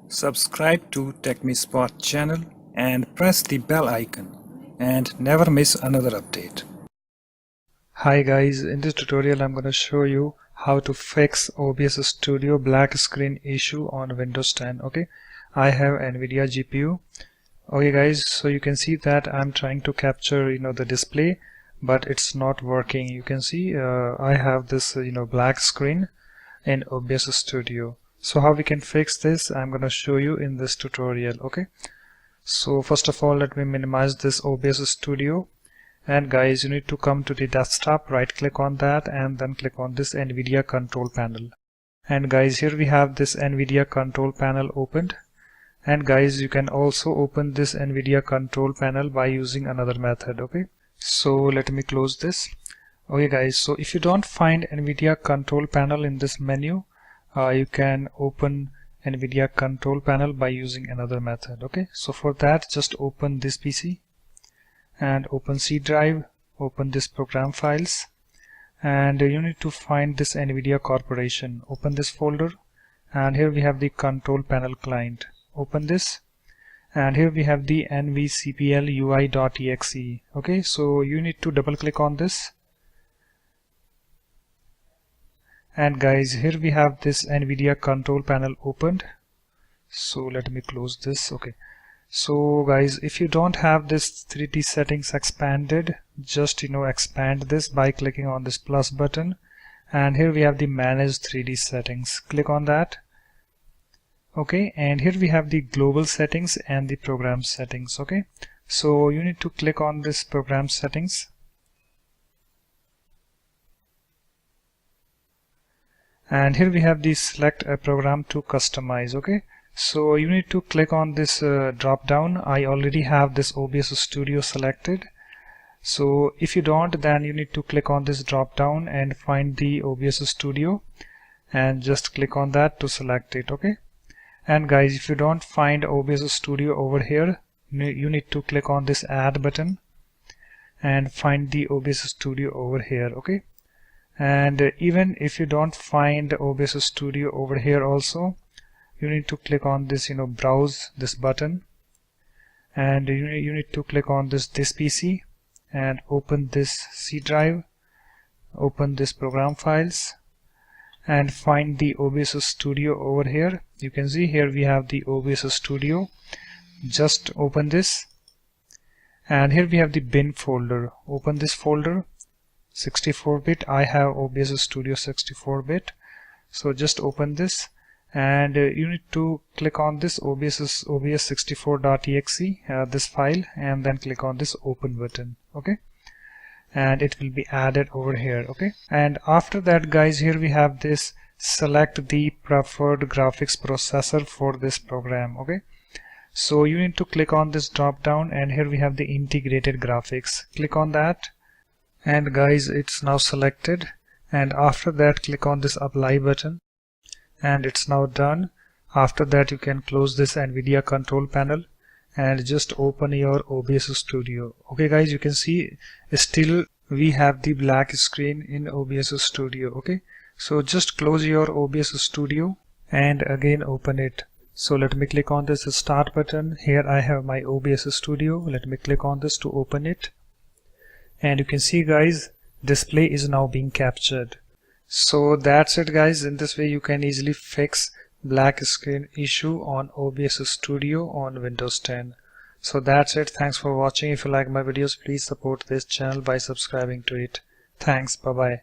Subscribe to TechMeSpot channel and press the bell icon and never miss another update. Hi guys, in this tutorial I'm going to show you how to fix OBS Studio black screen issue on Windows 10. Okay, I have Nvidia GPU. Okay guys, so you can see that I'm trying to capture the display, but it's not working. You can see I have this black screen in OBS Studio. So how we can fix this, I'm going to show you in this tutorial. Okay, so first of all, let me minimize this OBS Studio, and guys, you need to come to the desktop, right click on that and then click on this Nvidia Control Panel. And guys, here we have this Nvidia Control Panel opened. And guys, you can also open this Nvidia Control Panel by using another method. Okay, so let me close this. Okay guys, so if you don't find Nvidia Control Panel in this menu, you can open Nvidia Control Panel by using another method. Okay, so for that, just open this PC and open C drive, open this program files, and you need to find this Nvidia Corporation. Open this folder, and here we have the Control Panel client. Open this, and here we have the nvcpl ui.exe. Okay, so you need to double click on this. And guys, here we have this Nvidia Control Panel opened. So let me close this. Okay, so guys, if you don't have this 3D settings expanded, just expand this by clicking on this plus button, and here we have the manage 3D settings. Click on that. Okay, and here we have the global settings and the program settings. Okay, so you need to click on this program settings, and here we have the select a program to customize. Okay, so you need to click on this drop down. I already have this OBS Studio selected, so if you don't, then you need to click on this drop down and find the OBS Studio and just click on that to select it. Okay, and guys, if you don't find OBS Studio over here, you need to click on this add button and find the OBS Studio over here. Okay, and even if you don't find OBS Studio over here also, you need to click on this browse this button, and you need to click on this PC and open this C drive, open this program files, and find the OBS Studio over here. You can see here we have the OBS Studio. Just open this, and here we have the bin folder. Open this folder, 64-bit. I have OBS Studio 64-bit, so just open this, and you need to click on this obs64.exe, this file, and then click on this open button. Okay, and it will be added over here. Okay, and after that, guys, here we have this select the preferred graphics processor for this program. Okay, so you need to click on this drop down, and here we have the integrated graphics. Click on that, and guys, it's now selected, and after that, click on this apply button, and it's now done. After that, you can close this Nvidia Control Panel and just open your OBS Studio. Okay guys, you can see still we have the black screen in OBS Studio. Okay, so just close your OBS Studio and again open it. So let me click on this start button. Here I have my OBS Studio. Let me click on this to open it, and you can see, guys, display is now being captured. So that's it, guys. In this way you can easily fix black screen issue on OBS Studio on Windows 10. So that's it. Thanks for watching. If you like my videos, please support this channel by subscribing to it. Thanks. Bye bye.